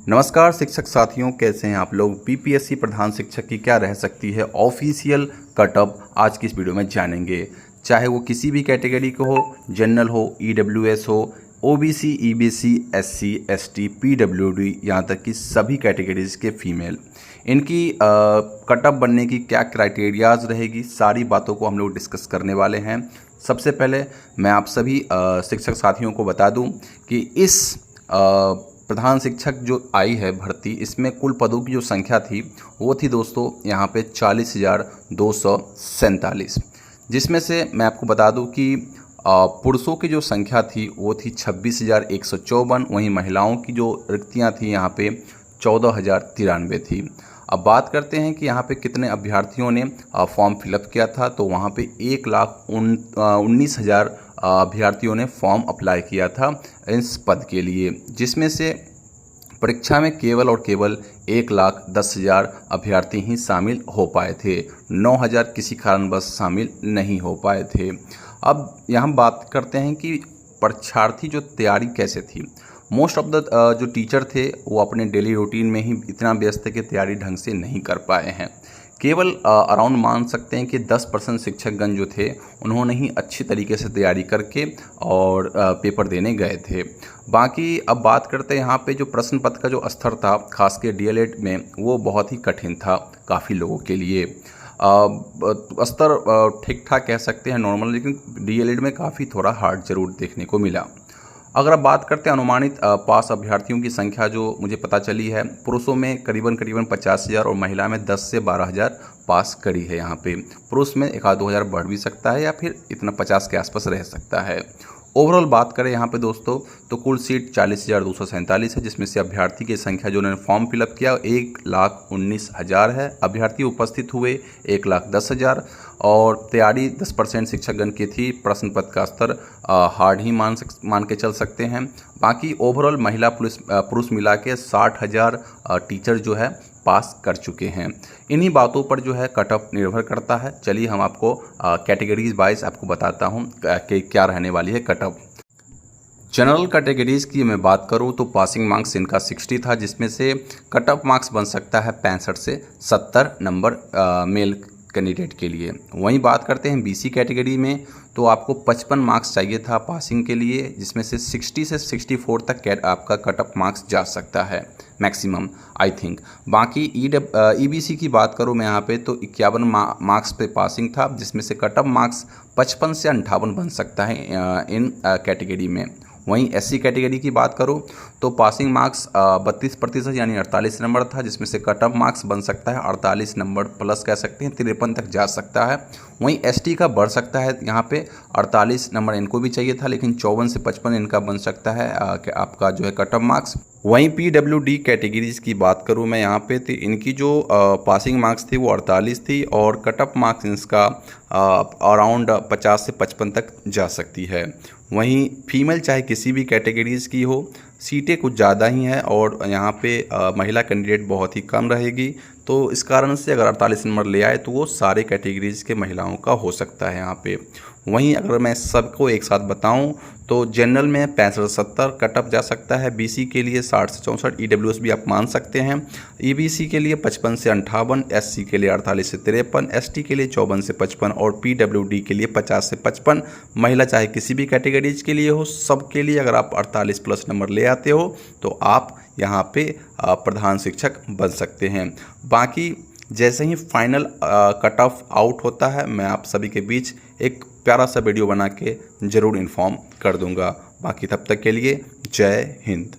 नमस्कार शिक्षक साथियों, कैसे हैं आप लोग। बीपीएससी प्रधान शिक्षक की क्या रह सकती है ऑफिशियल कटअप, आज की इस वीडियो में जानेंगे। चाहे वो किसी भी कैटेगरी को हो, जनरल हो, ईडब्ल्यूएस हो, OBC, EBC, SC, ST, PWD, यहाँ तक कि सभी कैटेगरीज के फीमेल, इनकी कटअप बनने की क्या क्राइटेरियाज रहेगी, सारी बातों को हम लोग डिस्कस करने वाले हैं। सबसे पहले मैं आप सभी शिक्षक साथियों को बता दूं कि इस प्रधान शिक्षक जो आई है भर्ती, इसमें कुल पदों की जो संख्या थी वो थी दोस्तों यहाँ पे 40,247, जिसमें से मैं आपको बता दूं कि पुरुषों की जो संख्या थी वो थी 26,154। वहीं महिलाओं की जो रिक्तियाँ थी यहाँ पे 14,093 थी। अब बात करते हैं कि यहाँ पे कितने अभ्यर्थियों ने फॉर्म फिलअप किया था, तो वहाँ पे 1,19,000 अभ्यर्थियों ने फॉर्म अप्लाई किया था इस पद के लिए, जिसमें से परीक्षा में केवल और केवल 1,10,000 अभ्यर्थी ही शामिल हो पाए थे। 9,000 किसी कारणवश शामिल नहीं हो पाए थे। अब यहाँ बात करते हैं कि परीक्षार्थी जो तैयारी कैसे थी। मोस्ट ऑफ द जो टीचर थे वो अपने डेली रूटीन में ही इतना व्यस्त थे कि तैयारी ढंग से नहीं कर पाए हैं। केवल अराउंड मान सकते हैं कि 10% शिक्षकगण जो थे उन्होंने ही अच्छी तरीके से तैयारी करके और पेपर देने गए थे। बाकी अब बात करते हैं यहाँ पे जो प्रश्न पत्र का जो स्तर था, खास के डीएलएड में, वो बहुत ही कठिन था काफ़ी लोगों के लिए। स्तर ठीक ठाक कह सकते हैं, नॉर्मल, लेकिन डीएलएड में काफ़ी थोड़ा हार्ड जरूर देखने को मिला। अगर आप बात करते हैं अनुमानित पास अभ्यर्थियों की संख्या जो मुझे पता चली है, पुरुषों में करीबन 50,000 और महिला में 10 से 12,000 पास करी है। यहाँ पे पुरुष में 1-2 हज़ार बढ़ भी सकता है या फिर इतना 50 के आसपास रह सकता है। ओवरऑल बात करें यहाँ पे दोस्तों, तो कुल सीट 40,247 है, जिसमें से अभ्यर्थी की संख्या जो उन्होंने फॉर्म फिलअप किया 1,19,000 है। अभ्यर्थी उपस्थित हुए 1,10,000 और तैयारी 10% शिक्षकगण की थी। प्रश्न पत्र का स्तर हार्ड ही मान के चल सकते हैं। बाकी ओवरऑल महिला पुरुष मिला के 60,000 टीचर जो है पास कर चुके हैं। इन्हीं बातों पर जो है कटअप निर्भर करता है। चलिए हम आपको कैटेगरीज वाइज आपको बताता हूं कि क्या रहने वाली है कटअप। जनरल कैटेगरीज की मैं बात करूं तो पासिंग मार्क्स इनका 60 था, जिसमें से कटअप मार्क्स बन सकता है 65 से 70 नंबर मेल कैंडिडेट के लिए। वहीं बात करते हैं बीसी कैटेगरी में, तो आपको 55 मार्क्स चाहिए था पासिंग के लिए, जिसमें से 60 से 64 तक आपका कटअप मार्क्स जा सकता है मैक्सिमम, आई थिंक। बाकी ईबीसी की बात करूँ मैं यहाँ पे, तो 51 मार्क्स पे पासिंग था, जिसमें से कटअप मार्क्स 55 से 58 बन सकता है इन कैटेगरी में। वहीं एससी कैटेगरी की बात करूं तो पासिंग मार्क्स 32% यानी 48 नंबर था, जिसमें से कटअप मार्क्स बन सकता है 48 नंबर प्लस कह सकते हैं, 53 तक जा सकता है। वहीं एसटी का बढ़ सकता है, यहाँ पे 48 नंबर इनको भी चाहिए था, लेकिन 54 से 55 इनका बन सकता है कि आपका जो है कटअप मार्क्स। वहीं पीडब्ल्यूडी कैटेगरीज की बात करूं मैं यहाँ पे, तो इनकी जो पासिंग मार्क्स थी वो 48 थी और कटअप मार्क्स इसका अराउंड 50 से 55 तक जा सकती है। वहीं फीमेल चाहे किसी भी कैटेगरीज़ की हो, सीटें कुछ ज़्यादा ही हैं और यहाँ पे महिला कैंडिडेट बहुत ही कम रहेगी, तो इस कारण से अगर 48 नंबर ले आए तो वो सारे कैटेगरीज़ के महिलाओं का हो सकता है यहाँ पे। वहीं अगर मैं सबको एक साथ बताऊं तो जनरल में 65 से 70 कटअप जा सकता है, बीसी के लिए 60 से 64, ईडब्ल्यूएस भी आप मान सकते हैं, ईबीसी के लिए 55 से 58, एससी के लिए 48 से 53, एसटी के लिए 54 से 55 और पीडब्ल्यूडी के लिए 50 से 55। महिला चाहे किसी भी कैटेगरीज के लिए हो, सबके लिए अगर आप 48 प्लस नंबर ले आते हो तो आप यहाँ पे प्रधान शिक्षक बन सकते हैं। बाकी जैसे ही फाइनल कट ऑफ आउट होता है, मैं आप सभी के बीच एक प्यारा सा वीडियो बना के ज़रूर इन्फॉर्म कर दूंगा। बाकी तब तक के लिए जय हिंद।